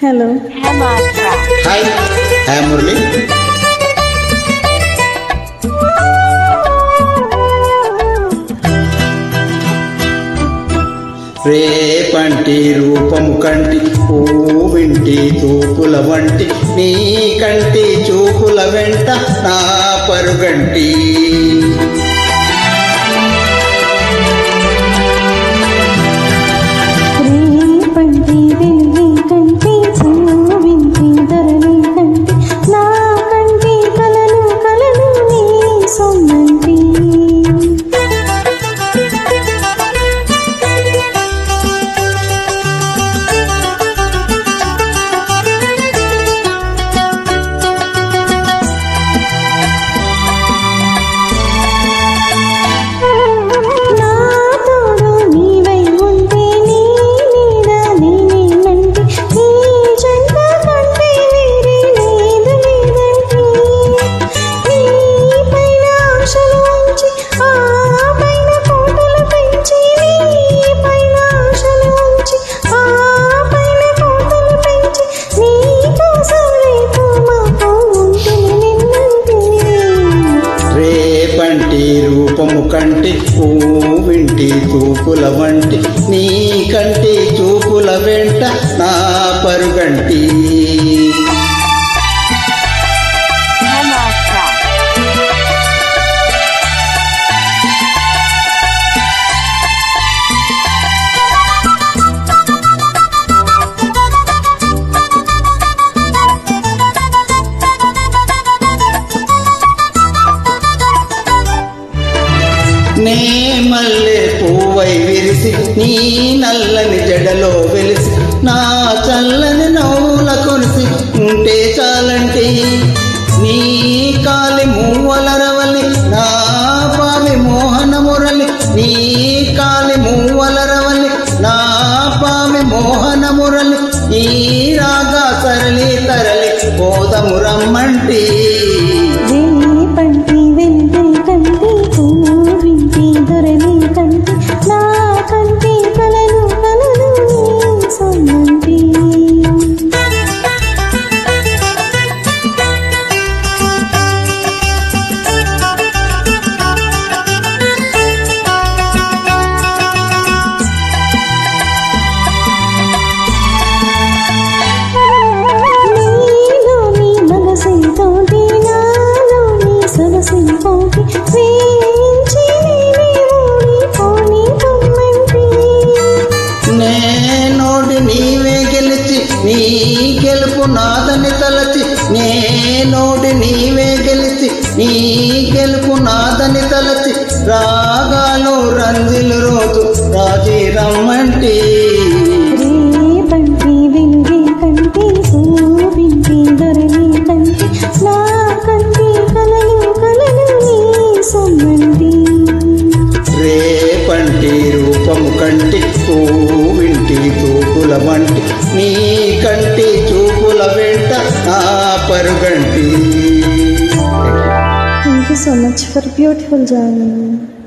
Hello hi, I'm Murali. రేపంటి రూపము కంటి పూవింటి తూపుల వంటి నీ కంటి చూపుల వెంట నా పరుగంటి. రూపము కంటి పూవింటి తూపుల వంటి నీ కంటి చూపుల వెంట నా పరుగంటి. నే మల్లె పువ్వై విరిసి నీ నల్లని జడలో వెలిసి నా చల్లని నవ్వుల కొలిసి ఉంటే చాలంటి. నీ కాలి మూవల రవలి నా పావి మోహన మురళి, నీ కాలి మూవల రవలి నా పావి మోహన మురళి. ఈ రాగా సరళి తరలి పోదము రమ్మంటి. నేనోడి నీవే గెలిచి నీ గెలుపు నాదని తలచి, నేనోడి నీవే గెలిచి నీ గెలుపు నాదని తలచి రాగాలు రంజిలు రోజు రాజీ రమ్మంటి. రేపంటి రూపము కంటి పూవింటి తూపుల వంటి నీ కంటి చూపుల వెంట నా పరుగంటి. Thank you so much for beautiful journey.